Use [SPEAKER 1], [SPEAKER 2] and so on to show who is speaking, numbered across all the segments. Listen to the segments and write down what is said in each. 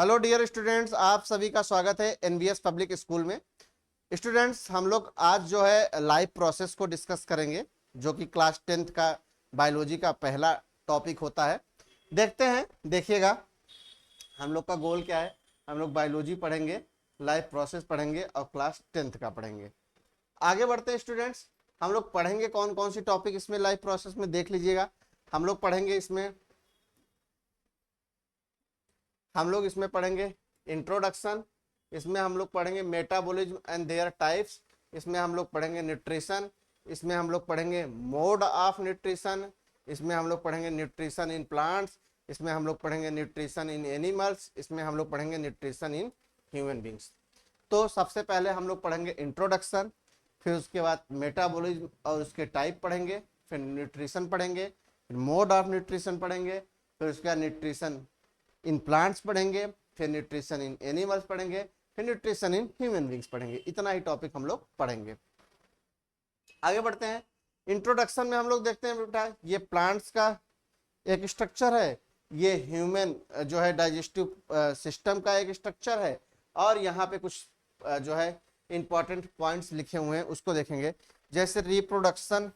[SPEAKER 1] Hello dear students, आप सभी का स्वागत है एनबीएस पब्लिक स्कूल में। स्टूडेंट्स, हम लोग आज जो है लाइफ प्रोसेस को डिस्कस करेंगे, जो कि क्लास 10th का बायोलॉजी का पहला टॉपिक होता है। देखते हैं, देखिएगा हम लोग का गोल क्या है। हम लोग बायोलॉजी पढ़ेंगे, लाइफ प्रोसेस पढ़ेंगे और क्लास 10th का पढ़ेंगे। आगे बढ़ते हैं स्टूडेंट्स। हम लोग पढ़ेंगे कौन कौन सी टॉपिक इसमें लाइफ प्रोसेस में, देख लीजिएगा। हम लोग पढ़ेंगे इसमें पढ़ेंगे इंट्रोडक्शन। इसमें हम लोग पढ़ेंगे मेटाबॉलिज्म एंड देयर टाइप्स। इसमें हम लोग पढ़ेंगे न्यूट्रिशन। इसमें हम लोग पढ़ेंगे मोड ऑफ न्यूट्रिशन। इसमें हम लोग पढ़ेंगे न्यूट्रिशन इन प्लांट्स। इसमें हम लोग पढ़ेंगे न्यूट्रिशन इन एनिमल्स। इसमें हम लोग पढ़ेंगे न्यूट्रिशन इन ह्यूमन बींग्स। तो सबसे पहले हम लोग पढ़ेंगे इंट्रोडक्शन, फिर उसके बाद मेटाबॉलिज्म और उसके टाइप पढ़ेंगे, फिर न्यूट्रिशन पढ़ेंगे, फिर मोड ऑफ न्यूट्रिशन पढ़ेंगे, फिर उसके बाद न्यूट्रिशन इन प्लांट्स पढ़ेंगे, फिर न्यूट्रिशन इन एनिमल्स पढ़ेंगे, फिर न्यूट्रिशन इन ह्यूमन बींग्स पढ़ेंगे। इतना ही टॉपिक हम लोग पढ़ेंगे। आगे बढ़ते हैं। इंट्रोडक्शन में हम लोग देखते हैं बेटा, ये प्लांट्स का एक स्ट्रक्चर है, ये ह्यूमन जो है डाइजेस्टिव सिस्टम का एक स्ट्रक्चर है, और यहाँ पे कुछ जो है इंपॉर्टेंट पॉइंट्स लिखे हुए हैं, उसको देखेंगे। जैसे रिप्रोडक्शन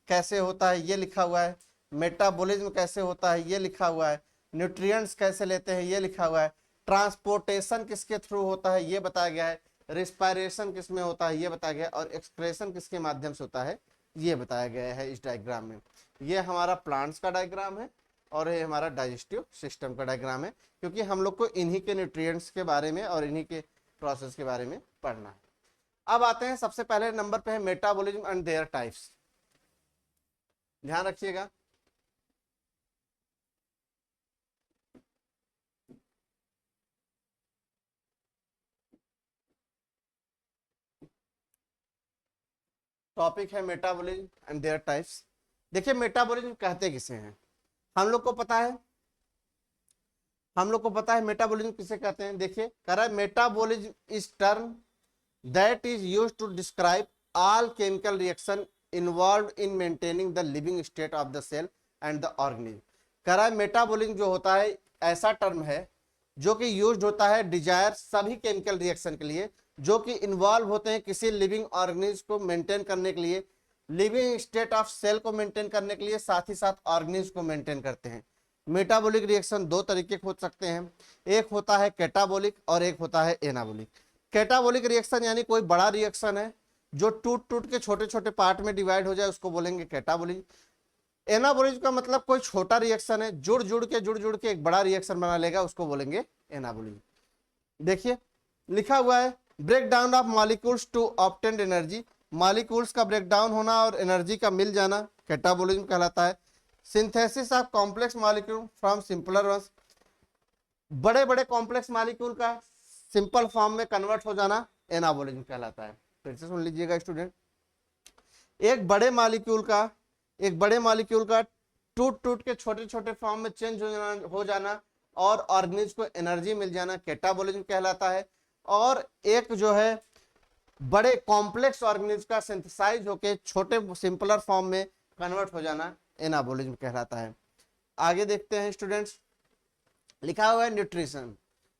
[SPEAKER 1] कैसे होता है ये लिखा हुआ है, मेटाबॉलिज्म कैसे होता है ये लिखा हुआ है, न्यूट्रिएंट्स कैसे लेते हैं ये लिखा हुआ है, ट्रांसपोर्टेशन किसके थ्रू होता है ये बताया गया है, रिस्पायरेशन किस में होता है ये बताया गया है, और एक्सक्रेशन किसके माध्यम से होता है ये बताया गया है इस डायग्राम में। ये हमारा प्लांट्स का डायग्राम है और ये हमारा डाइजेस्टिव सिस्टम का डायग्राम है, क्योंकि हम लोग को इन्हीं के न्यूट्रिएंट्स के बारे में और इन्हीं के प्रोसेस के बारे में पढ़ना है। अब आते हैं, सबसे पहले नंबर पे है मेटाबॉलिज्म एंड देयर टाइप्स। ध्यान रखिएगा। टॉपिक है मेटाबॉलिज्म एंड देयर टाइप्स। देखिए, मेटाबॉलिज्म कहते किसे हैं, हम लोग को पता है। मेटाबॉलिज्म किसे कहते हैं। देखिए, कह रहा है metabolism is term that is used to describe all chemical reaction involve in maintaining the living state of the cell and the organism. कह रहा है मेटाबॉलिज्म जो होता है ऐसा टर्म है जो कि यूज्ड होता है डिजायर सभी केमिकल रिएक्शन के लिए जो कि इन्वॉल्व होते हैं किसी लिविंग ऑर्गेनिज्म को मेंटेन करने के लिए, लिविंग स्टेट ऑफ सेल को मेंटेन करने के लिए, साथ ही साथ ऑर्गेनिज्म को मेंटेन करते हैं। मेटाबॉलिक रिएक्शन दो तरीके के हो सकते हैं, एक होता है कैटाबॉलिक और एक होता है एनाबॉलिक। कैटाबॉलिक रिएक्शन यानी कोई बड़ा रिएक्शन है जो टूट टूट के छोटे छोटे पार्ट में डिवाइड हो जाए, उसको बोलेंगे कैटाबॉलिक। एनाबॉलिक का मतलब कोई छोटा रिएक्शन है जुड़ जुड़ के एक बड़ा रिएक्शन बना लेगा, उसको बोलेंगे एनाबॉलिक। देखिए लिखा हुआ है break down of molecules to obtain energy. Molecules का ब्रेक डाउन होना और एनर्जी का मिल जाना कैटाबॉलिज्म कहलाता है। Synthesis of complex molecule from simpler ones, बड़े बड़े कॉम्प्लेक्स मॉलिक्यूल का सिंपल फॉर्म में कन्वर्ट हो जाना एनाबॉलिज्म कहलाता है। फिर से सुन लीजिएगा स्टूडेंट, एक बड़े मॉलिक्यूल का टूट टूट के छोटे छोटे फॉर्म में चेंज हो जाना और ऑर्गेनिज्म को एनर्जी मिल जाना कैटाबॉलिज्म कहलाता है। और एक जो है बड़े कॉम्प्लेक्स ऑर्गेनिज्म का सिंथेसाइज होके छोटे सिंपलर फॉर्म में कन्वर्ट हो जाना एनाबॉलिज्म कहलाता है। आगे देखते हैं स्टूडेंट्स, लिखा हुआ है न्यूट्रिशन।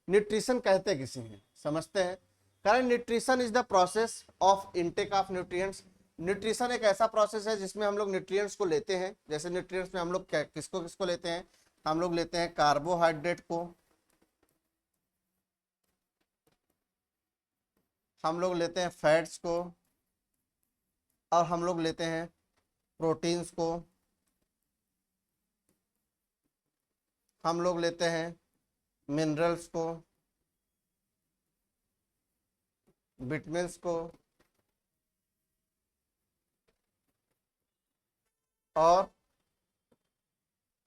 [SPEAKER 1] न्यूट्रिशन कहते किसे हैं समझते हैं। कारण nutrition is the process of intake of nutrients. Nutrition एक ऐसा प्रोसेस है जिसमें हम लोग न्यूट्रिएंट्स को लेते हैं। जैसे न्यूट्रिएंट्स में हम लोग किसको किसको लेते हैं, हम लोग लेते हैं कार्बोहाइड्रेट को, हम लोग लेते हैं फैट्स को, और हम लोग लेते हैं प्रोटीन्स को, हम लोग लेते हैं मिनरल्स को, विटामिन्स को, और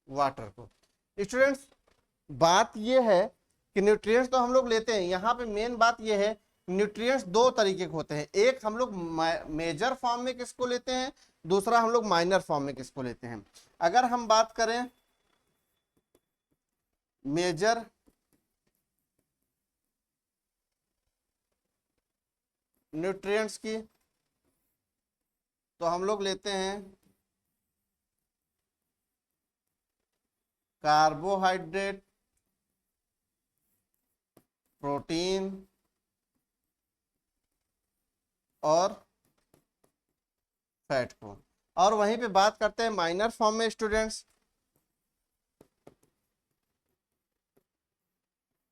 [SPEAKER 1] वाटर को। स्टूडेंट्स, बात यह है कि न्यूट्रिएंट्स तो हम लोग लेते हैं, यहाँ पे मेन बात यह है न्यूट्रिएंट्स दो तरीके के होते हैं। एक हम लोग मेजर फॉर्म में किसको लेते हैं, दूसरा हम लोग माइनर फॉर्म में किसको लेते हैं। अगर हम बात करें मेजर न्यूट्रिएंट्स की, तो हम लोग लेते हैं कार्बोहाइड्रेट, प्रोटीन और फैट को। और वहीं पे बात करते हैं माइनर फॉर्म में स्टूडेंट्स।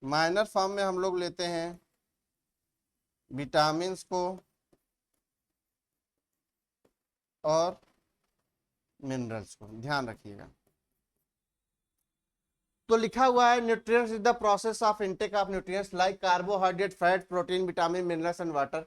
[SPEAKER 1] माइनर फॉर्म में हम लोग लेते हैं विटामिन्स को और मिनरल्स को, ध्यान रखिएगा। तो लिखा हुआ है nutrients is the process of intake of nutrients like carbohydrate, fat, protein, vitamin, minerals and water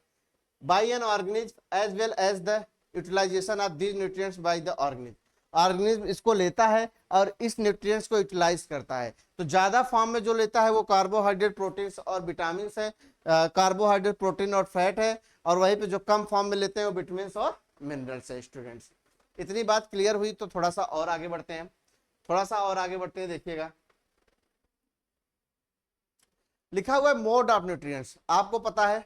[SPEAKER 1] by an organism as well as the utilization of these nutrients by the organism. Organism इसको लेता है और इस nutrients को utilise करता है। तो ज्यादा फॉर्म में जो लेता है वो कार्बोहाइड्रेट, प्रोटीन और विटामिन है, कार्बोहाइड्रेट, प्रोटीन और फैट है, और वहीं पे जो कम फॉर्म में लेते हैं वो विटामिन और मिनरल्स है। स्टूडेंट्स इतनी बात क्लियर हुई तो थोड़ा सा और आगे बढ़ते हैं, देखिएगा लिखा हुआ है मोड ऑफ न्यूट्रिएंट्स। आपको पता है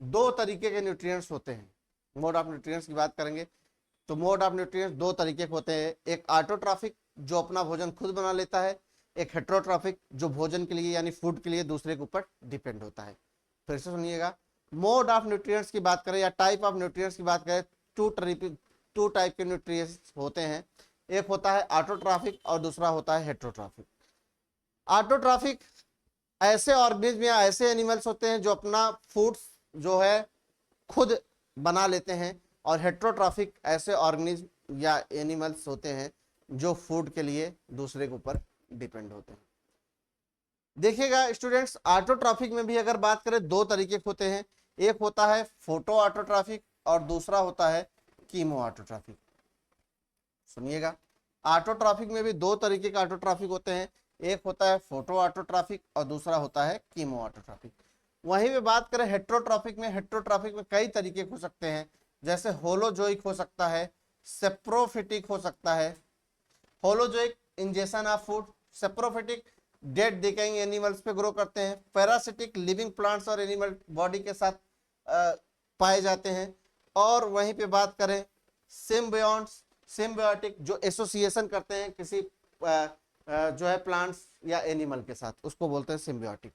[SPEAKER 1] दो तरीके के न्यूट्रिएंट्स होते हैं। मोड ऑफ न्यूट्रिएंट्स की बात करेंगे तो मोड ऑफ न्यूट्रिएंट्स दो तरीके के होते हैं, एक ऑटोट्रॉफिक जो अपना भोजन खुद बना लेता है, एक हेट्रोट्रॉफिक जो भोजन के लिए यानी फूड के लिए दूसरे के ऊपर डिपेंड होता है। फिर से सुनिएगा, मोड ऑफ न्यूट्रिएंट्स की बात करें या टाइप ऑफ न्यूट्रिएंट्स की बात करें, टू टाइप के न्यूट्रिएंट्स होते हैं। एक होता है ऑटोट्रॉफिक और दूसरा होता है हेट्रोट्रॉफिक। ऑटोट्रॉफिक ऐसे ऑर्गेनिज्म या ऐसे एनिमल्स होते हैं जो अपना फूड जो है खुद बना लेते हैं, और हेट्रोट्रॉफिक ऐसे ऑर्गेनिज्म या एनिमल्स होते हैं जो फूड के लिए दूसरे के ऊपर डिपेंड होते हैं। देखिएगा स्टूडेंट्स, ऑटोट्रॉफिक में भी अगर बात करें दो तरीके होते हैं, एक होता है फोटो ऑटोट्रॉफिक और दूसरा होता है कीमो ऑटोट्रॉफिक। सुनिएगा, ऑटोट्रॉफिक में भी दो तरीके के ऑटोट्रॉफिक होते हैं, एक होता है फोटो ऑटोट्रॉफिक और दूसरा होता है कीमो ऑटोट्रॉफिक। वहीं पे बात करें हेट्रोट्रॉफिक में कई तरीके हो सकते हैं, जैसे होलोजोइक हो सकता है, सेप्रोफिटिक हो सकता है। Holozoic injection of food, saprophytic dead decaying animals पे ग्रो करते हैं, पैरासिटिक लिविंग प्लांट्स और एनिमल बॉडी के साथ पाए जाते हैं। और वहीं पे बात करें सिम्बायोटिक जो एसोसिएशन करते हैं किसी जो है प्लांट्स या एनिमल के साथ, उसको बोलते हैं सिम्बायोटिक।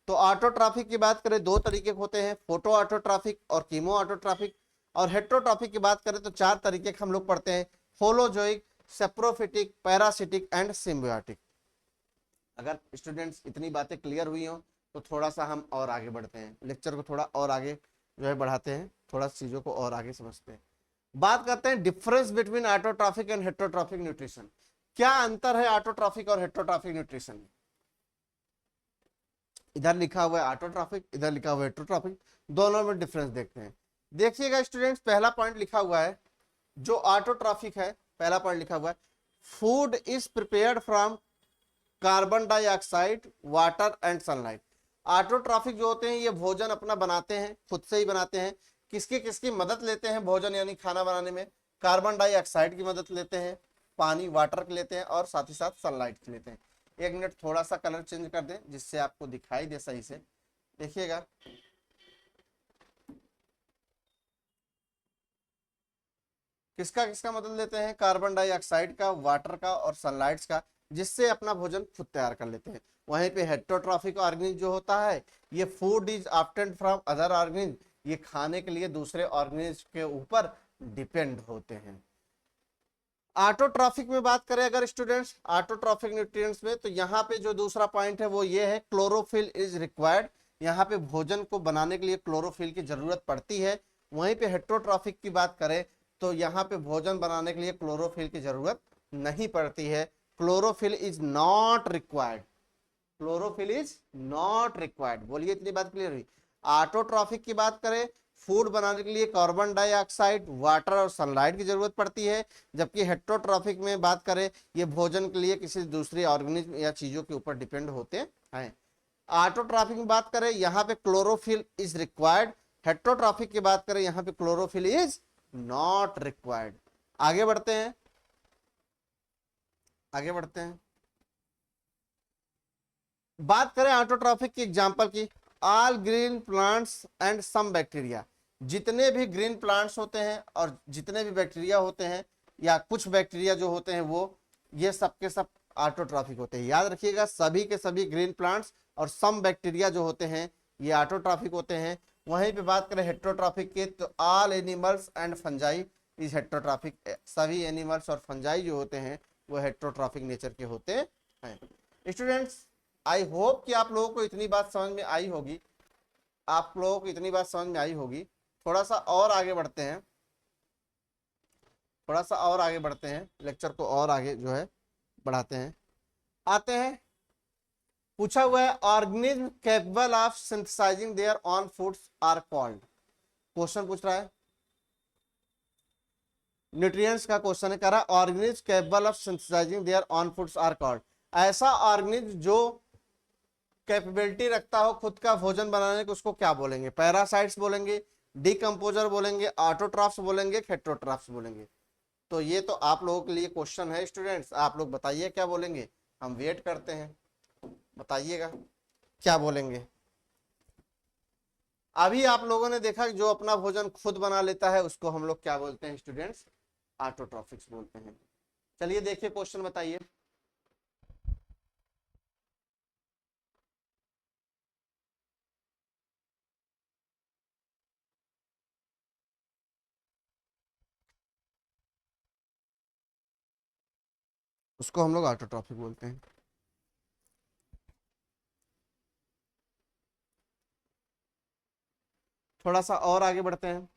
[SPEAKER 1] तो ऑटोट्रॉफिक की बात करें दो तरीके होते हैं, फोटो ऑटोट्रॉफिक और कीमो ऑटोट्रॉफिक। और हेट्रोट्रॉफिक की बात करें तो चार तरीके हम लोग पढ़ते हैं, holozoic, saprophytic, parasitic and symbiotic. अगर स्टूडेंट्स इतनी बातें क्लियर हुई हो तो थोड़ा सा हम और आगे बढ़ते हैं, लेक्चर को थोड़ा और आगे जो है बढ़ाते हैं, थोड़ा चीजों को और आगे समझते हैं। बात करते हैं difference between autotrophic and heterotrophic nutrition. क्या अंतर है ऑटोट्रॉफिक और हेट्रोट्रॉफिक न्यूट्रिशन में? इधर लिखा हुआ है ऑटोट्रॉफिक, इधर लिखा हुआ है हेट्रोट्रॉफिक, दोनों में डिफरेंस देखते हैं। देखिएगा स्टूडेंट्स, पहला पॉइंट लिखा हुआ है जो ऑटोट्रॉफिक है, पहला पॉइंट लिखा हुआ है food is prepared from carbon dioxide, water and sunlight. Autotrophic जो होते हैं ये भोजन अपना बनाते हैं, खुद से ही बनाते हैं। किसकी मदद लेते हैं भोजन यानी खाना बनाने में? कार्बन डाइऑक्साइड की मदद लेते हैं, पानी वाटर की लेते हैं, और साथ ही साथ सनलाइट की लेते हैं। एक मिनट थोड़ा सा कलर चेंज कर दें जिससे आपको दिखाई दे सही से। देखिएगा, किसका मदद लेते हैं? कार्बन डाइऑक्साइड का, वाटर का और सनलाइट का, जिससे अपना भोजन खुद तैयार कर लेते हैं। वहीं पे हेट्रोट्रॉफिक ऑर्गेनिज्म जो होता है ये food is obtained from other organism, ये खाने के लिए दूसरे ऑर्गेनिज्म के ऊपर डिपेंड होते हैं। ऑटोट्रॉफिक में बात करें अगर स्टूडेंट्स, ऑटोट्रॉफिक न्यूट्रिएंट्स में, तो यहाँ पे जो दूसरा पॉइंट है वो ये है क्लोरोफिल इज रिक्वायर्ड। यहाँ पे भोजन को बनाने के लिए क्लोरोफिल की जरूरत पड़ती है। वहीं पे हेट्रोट्रॉफिक की बात करें तो यहाँ पे भोजन बनाने के लिए क्लोरोफिल की जरूरत नहीं पड़ती है। Chlorophyll is not required, chlorophyll is not required. बोलिए इतनी बात क्लियर हुई। ऑटोट्रॉफिक की बात करें, फूड बनाने के लिए कार्बन डाइऑक्साइड, वाटर और सनलाइट की जरूरत पड़ती है, जबकि हेट्रोट्रॉफिक में बात करें ये भोजन के लिए किसी दूसरे ऑर्गेनिज्म या चीजों के ऊपर डिपेंड होते हैं। ऑटोट्रॉफिक में बात करें यहाँ पे क्लोरोफिल इज रिक्वायर्ड, हेट्रोट्रॉफिक की बात करें यहाँ पे क्लोरोफिल इज नॉट रिक्वायर्ड। आगे बढ़ते हैं, बात करें ऑटोट्रॉफिक की एग्जांपल की, all green plants and some bacteria. जितने भी ग्रीन प्लांट्स होते हैं और जितने भी बैक्टीरिया होते हैं या कुछ बैक्टीरिया जो होते हैं वो ये सब के सब ऑटोट्रॉफिक होते हैं। याद रखिएगा, सभी के सभी ग्रीन प्लांट्स और सम बैक्टीरिया जो होते हैं ये ऑटोट्रॉफिक होते हैं। वहीं पे बात करें हेटेरोट्रॉफिक की, तो all animals and fungi is heterotrophic, सभी एनिमल्स और फंजाई जो होते हैं वो हेटेरोट्रॉफिक नेचर के होते हैं। स्टूडेंट्स, आई होप कि आप लोगों को इतनी बात समझ में आई होगी, आप लोगों को इतनी बात समझ में आई होगी। थोड़ा सा और आगे बढ़ते हैं, थोड़ा सा और आगे बढ़ते हैं, लेक्चर को और आगे जो है बढ़ाते हैं। आते हैं, पूछा हुआ है organism capable of synthesizing their own foods are called. Question पूछ रहा है, न्यूट्रिएंट्स का क्वेश्चन है, कह रहा है organism capable of synthesizing their own foods are called. ऐसा ऑर्गेनिज्म जो कैपेबिलिटी रखता हो खुद का भोजन बनाने को, उसको क्या बोलेंगे? पैरासाइट्स बोलेंगे, डिकम्पोजर बोलेंगे, ऑटोट्रॉफ्स बोलेंगे, हेटेरोट्रॉफ्स बोलेंगे। तो ये तो आप लोगों के लिए क्वेश्चन है स्टूडेंट्स, आप लोग बताइए क्या बोलेंगे, हम वेट करते हैं, बताइएगा क्या बोलेंगे। अभी आप लोगों ने देखा कि जो अपना भोजन खुद बना लेता है उसको हम लोग क्या बोलते हैं स्टूडेंट्स? ऑटोट्रॉफिक्स बोलते हैं। चलिए देखिए क्वेश्चन बताइए। उसको हम लोग ऑटोट्रॉफिक बोलते हैं। थोड़ा सा और आगे बढ़ते हैं,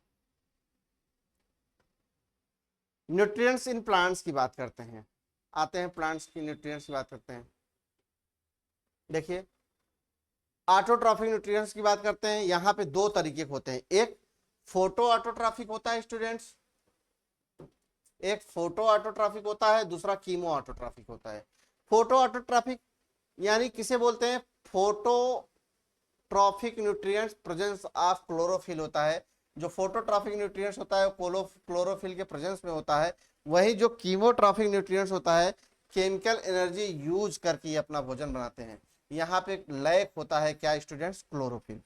[SPEAKER 1] न्यूट्रिएंट्स इन प्लांट्स की बात करते हैं। आते हैं प्लांट्स की न्यूट्रिएंट्स की बात करते हैं। देखिए ऑटोट्रॉफिक न्यूट्रिएंट्स की बात करते हैं, यहाँ पे दो तरीके के होते हैं, एक फोटो ऑटोट्रॉफिक होता है स्टूडेंट्स, एक फोटो ऑटोट्रॉफिक होता है, दूसरा कीमो ऑटोट्रॉफिक होता है। फोटो ऑटोट्रॉफिक यानी किसे बोलते हैं? Phototrophic nutrients presence of chlorophyll होता है। जो फोटोट्रॉफिक न्यूट्रिएंट्स होता है क्लोरोफिल के प्रेजेंस में होता है। वही जो कीमोट्रॉफिक न्यूट्रिएंट्स होता है केमिकल एनर्जी यूज करके अपना भोजन बनाते हैं। यहाँ पे लैक होता है क्या स्टूडेंट्स? क्लोरोफिल।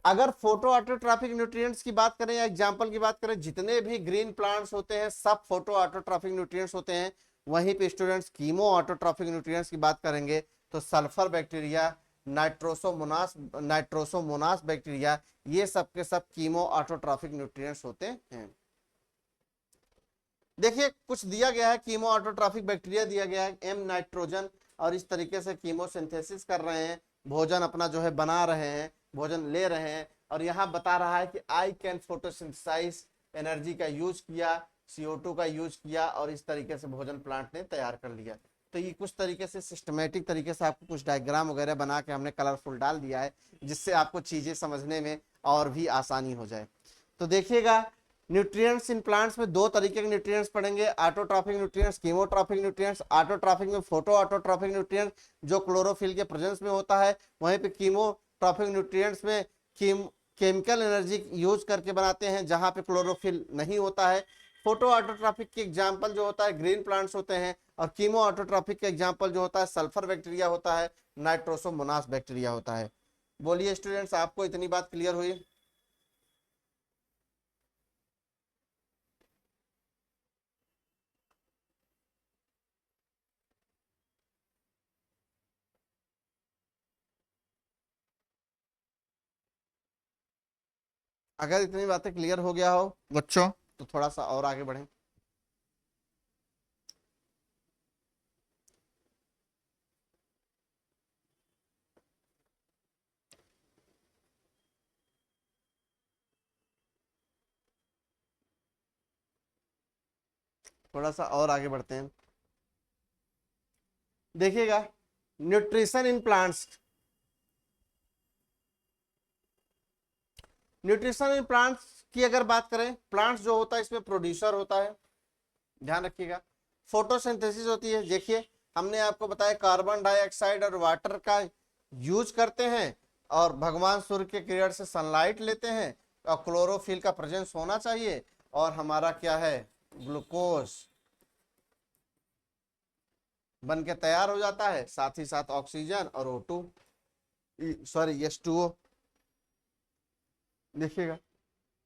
[SPEAKER 1] अगर फोटो ऑटोट्रॉफिक न्यूट्रिएंट्स की बात करें या एग्जांपल की बात करें, जितने भी ग्रीन प्लांट्स होते हैं सब फोटो ऑटोट्रॉफिक न्यूट्रिएंट्स होते हैं। वहीं पे स्टूडेंट्स कीमो ऑटोट्रॉफिक न्यूट्रिएंट्स की बात करेंगे तो सल्फर बैक्टीरिया, नाइट्रोसोमोनास बैक्टीरिया, ये सब के सब कीमो ऑटोट्रॉफिक न्यूट्रिएंट्स होते हैं। देखिए कुछ दिया गया है, कीमो ऑटोट्रॉफिक बैक्टीरिया दिया गया है एम नाइट्रोजन, और इस तरीके से कीमोसिंथेसिस कर रहे हैं, भोजन अपना जो है बना रहे हैं, भोजन ले रहे हैं। और यहाँ बता रहा है कि आई कैन फोटोसिंथेसाइज, एनर्जी का यूज किया, CO2 का यूज किया, और इस तरीके से भोजन प्लांट ने तैयार कर लिया। तो ये कुछ तरीके से सिस्टमेटिक तरीके से आपको कुछ डायग्राम वगैरह बना के हमने कलरफुल डाल दिया है, जिससे आपको चीजें समझने में और भी आसानी हो जाए। तो देखिएगा न्यूट्रिएंट्स इन प्लांट्स में दो तरीके के न्यूट्रिएंट्स पढ़ेंगे, autotrophic nutrients, chemotrophic nutrients. Autotrophic में फोटो ऑटोट्रॉफिक न्यूट्रिएंट्स जो क्लोरोफिल के प्रेजेंस में होता है, वहीं पे कीमोट्रॉफिक न्यूट्रिएंट्स में केमिकल एनर्जी यूज करके बनाते हैं जहां पे क्लोरोफिल नहीं होता है। फोटो ऑटोट्रॉफिक की एग्जांपल जो होता है ग्रीन प्लांट्स होते हैं, और कीमो ऑटोट्रॉफिक का एग्जांपल जो होता है सल्फर बैक्टीरिया होता है, नाइट्रोसोमोनास बैक्टीरिया होता है। बोलिए स्टूडेंट्स, आपको इतनी बात क्लियर हुई? अगर इतनी बातें क्लियर हो गया हो बच्चों तो थोड़ा सा और आगे बढ़ें। थोड़ा सा और आगे बढ़ते हैं। देखिएगा nutrition in plants, nutrition in plants की अगर बात करें, प्लांट्स जो होता है इसमें प्रोड्यूसर होता है, ध्यान रखिएगा। फोटोसिंथेसिस होती है, देखिए हमने आपको बताया कार्बन डाइऑक्साइड और वाटर का यूज करते हैं, और भगवान सूर्य के किरण से सनलाइट लेते हैं, और क्लोरोफिल का प्रेजेंस होना चाहिए, और हमारा क्या है? ग्लूकोज बन के तैयार हो जाता है, साथ ही साथ ऑक्सीजन और O2 सॉरी H2O। देखिएगा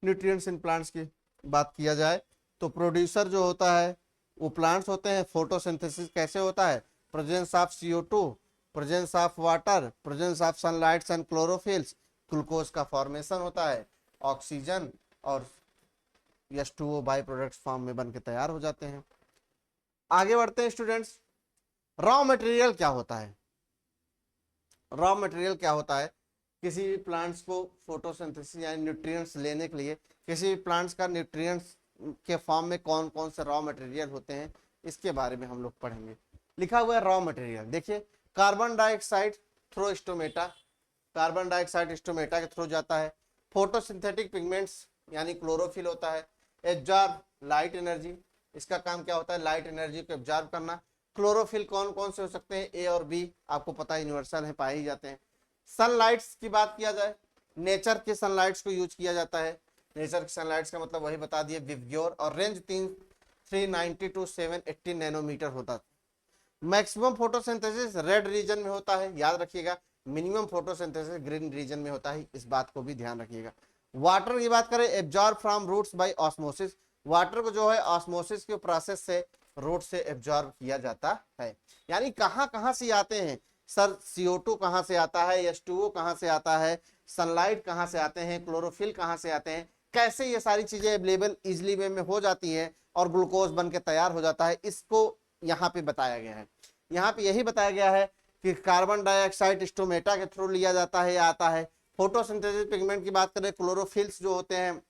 [SPEAKER 1] न्यूट्रिएंट्स इन प्लांट्स की बात किया जाए तो प्रोड्यूसर जो होता है वो प्लांट्स होते हैं। फोटोसिंथेसिस कैसे होता है? Presence of CO2, presence of water, presence of sunlights and chlorophylls, glucose का फॉर्मेशन होता है, ऑक्सीजन और H2O बाई प्रोडक्ट्स फॉर्म में बन के तैयार हो जाते हैं। आगे बढ़ते हैं स्टूडेंट्स। रॉ मटेरियल क्या होता है? रॉ मटेरियल क्या होता है? किसी भी प्लांट्स को फोटोसिंथेसिस यानी न्यूट्रिएंट्स लेने के लिए किसी भी प्लांट्स का न्यूट्रिएंट्स के फॉर्म में कौन कौन से रॉ मटेरियल होते हैं, इसके बारे में हम लोग पढ़ेंगे। लिखा हुआ है रॉ मटेरियल, देखिए carbon dioxide through stomata, carbon dioxide stomata के थ्रू जाता है। फोटोसिंथेटिक पिगमेंट्स यानी क्लोरोफिल होता है। एब्जॉर्ब लाइट एनर्जी, इसका काम क्या होता है? लाइट एनर्जी को एब्जॉर्ब करना। क्लोरोफिल कौन कौन से हो सकते हैं? ए और बी, आपको पता है यूनिवर्सल है, पाए ही जाते हैं। सनलाइट्स की बात किया जाए, नेचर के सनलाइट्स को यूज किया जाता है। नेचर के सनलाइट्स का मतलब वही बता दिए, विवग्योर, और रेंज 390 टू 780 नैनोमीटर होता है। मैक्सिमम फोटोसिंथेसिस रेड रीजन में होता है, याद रखिएगा। मिनिमम फोटोसिंथेसिस ग्रीन रीजन में होता है, इस बात को भी ध्यान रखिएगा। वाटर की बात करें, absorb from roots by osmosis, water को जो है ऑस्मोसिस के प्रोसेस से रूट से एब्जॉर्ब किया जाता है। यानी कहां कहां से आते हैं सर? CO2 कहां से आता है, H2O कहां से आता है, सनलाइट कहां से आते हैं, क्लोरोफिल कहां से आते हैं, कैसे ये सारी चीजें अवेलेबल इजिली वे में हो जाती हैं और ग्लूकोज बन के तैयार हो जाता है, इसको यहाँ पे बताया गया है। यहाँ पे यही बताया गया है कि कार्बन डाइऑक्साइड स्टोमेटा के थ्रू लिया जाता है या आता है। फोटोसिंथेसिस पिगमेंट की बात करें, क्लोरोफिल्स जो होते हैं,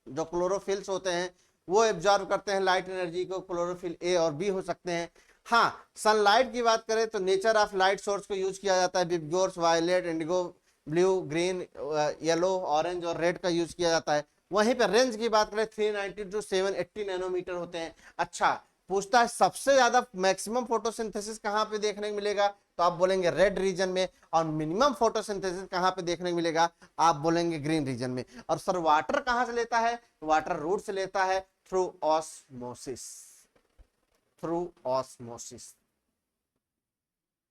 [SPEAKER 1] जो क्लोरोफिल्स होते हैं वो एब्जॉर्ब करते हैं लाइट एनर्जी को, क्लोरोफिल ए और बी हो सकते हैं। हाँ, सनलाइट की बात करें तो नेचर ऑफ लाइट सोर्स को यूज किया जाता है, VIBGYORs, violet, indigo, blue, green, yellow, orange और रेड का यूज किया जाता है। वहीं पर रेंज की बात करें 390 टू 780 नैनोमीटर होते हैं। अच्छा, पूछता है सबसे ज्यादा मैक्सिमम फोटोसिंथेसिस कहां पे देखने को मिलेगा, तो आप बोलेंगे रेड रीजन में, और मिनिमम फोटोसिंथेसिस कहां पे देखने को मिलेगा, आप बोलेंगे ग्रीन रीजन में। और सर वाटर कहां से लेता है? वाटर रूट से लेता है, थ्रू ऑस्मोसिस, थ्रू ऑस्मोसिस।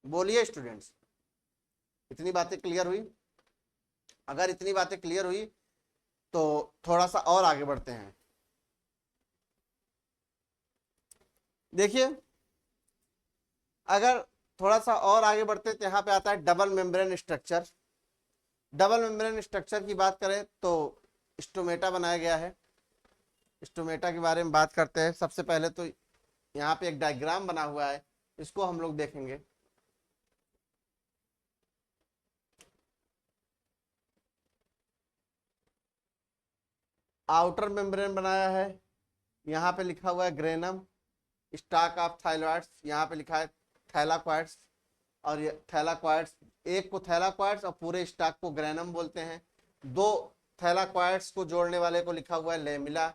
[SPEAKER 1] बोलिए स्टूडेंट्स, इतनी बातें क्लियर हुई? अगर इतनी बातें क्लियर हुई तो थोड़ा सा और आगे बढ़ते हैं। देखिए, अगर थोड़ा सा और आगे बढ़ते तो यहाँ पे आता है double membrane structure. Double membrane structure की बात करें तो स्टोमेटा बनाया गया है। स्टोमेटा के बारे में बात करते हैं। सबसे पहले तो यहाँ पे एक डायग्राम बना हुआ है, इसको हम लोग देखेंगे। आउटर मेम्ब्रेन बनाया है, यहाँ पे लिखा हुआ है ग्रेनम, स्टाक ऑफ थाइलॉइड्स, यहाँ पे लिखा है थैलाक्वाइड्स, और ये थैलाक्वाइड्स, एक को थैलाक्वाइड्स और पूरे स्टाक को ग्रेनम बोलते हैं। दो थैलाक्वाइड्स को जोड़ने वाले को लिखा हुआ है लेमिला,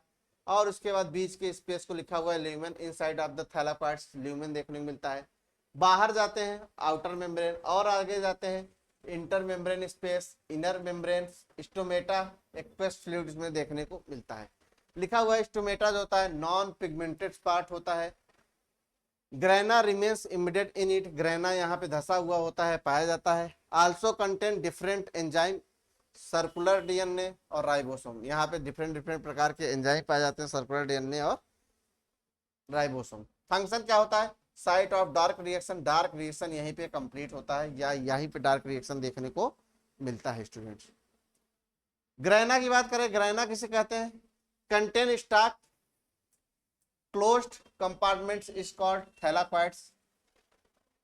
[SPEAKER 1] और उसके बाद बीच के स्पेस को लिखा हुआ है lumen. Inside of the thylakoids lumen देखने को मिलता है। बाहर जाते हैं आउटर मेम्ब्रेन, और आगे जाते हैं inter membrane space, inner membrane, stomata, aqueous fluids में देखने को मिलता है। लिखा हुआ है स्टोमेटा जो होता है नॉन पिगमेंटेड पार्ट होता है। Grana remains immediate in it, grana यहाँ पे धसा हुआ होता है, पाया जाता है। Also contain different enzyme, circular DNA और राइबोसोम, यहाँ पे डिफरेंट डिफरेंट प्रकार के एंजाइम पाए जाते हैं, सर्कुलर डीएनए और राइबोसोम। फंक्शन क्या होता है? Site of dark reaction, dark reaction यहीं पे कंप्लीट होता है या यहीं पे डार्क रिएक्शन देखने को मिलता है स्टूडेंट्स। ग्रेना की बात करें, ग्रेना किसे कहते हैं? Contain stack closed compartments is called thylakoids.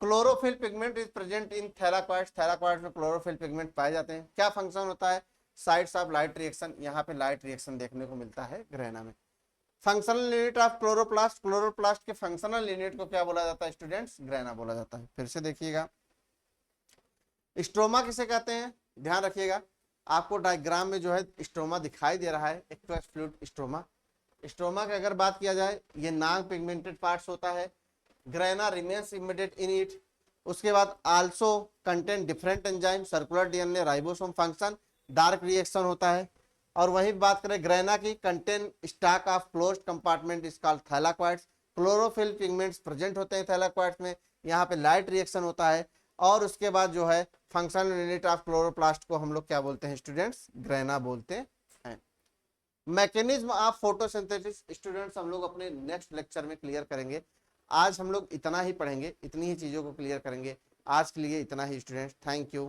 [SPEAKER 1] Chlorophyll pigment is present in thylakoids, thylakoids में क्लोरोफिल पिगमेंट पाए जाते हैं। क्या फंक्शन होता है? साइट्स ऑफ लाइट रिएक्शन, यहाँ पे लाइट रिएक्शन देखने को मिलता है ग्रेना में। Functional unit of chloroplast, chloroplast के फंक्शनल यूनिट को क्या बोला जाता है स्टूडेंट्स? ग्रेना बोला जाता है। फिर से देखिएगा, स्ट्रोमा किसे कहते हैं? ध्यान रखिएगा, आपको डायग्राम में जो है स्ट्रोमा दिखाई दे रहा है, एक्वस फ्लूइड स्ट्रोमा। स्ट्रोमा की अगर बात किया जाए, ये नॉन पिगमेंटेड पार्ट्स होता है। Grana remains immediate in it. उसके बाद also contain different enzyme, circular DNA, ribosome. Function dark reaction होता है। और वहीं बात करें ग्रेना की, contain stack of closed compartment is called thylakoids. Chlorophyll pigments present होते हैं थैलाक्वाइड्स में, यहाँ पे लाइट रिएक्शन होता है। और उसके बाद जो है फंक्शनल यूनिट ऑफ क्लोरोप्लास्ट को हम लोग क्या बोलते हैं स्टूडेंट्स? ग्रेना बोलते हैं। मैकेनिज्म ऑफ फोटोसिंथेसिस स्टूडेंट्स हम लोग अपने नेक्स्ट लेक्चर में क्लियर करेंगे। आज हम लोग इतना ही पढ़ेंगे, इतनी ही चीज़ों को क्लियर करेंगे। आज के लिए इतना ही स्टूडेंट्स, थैंक यू।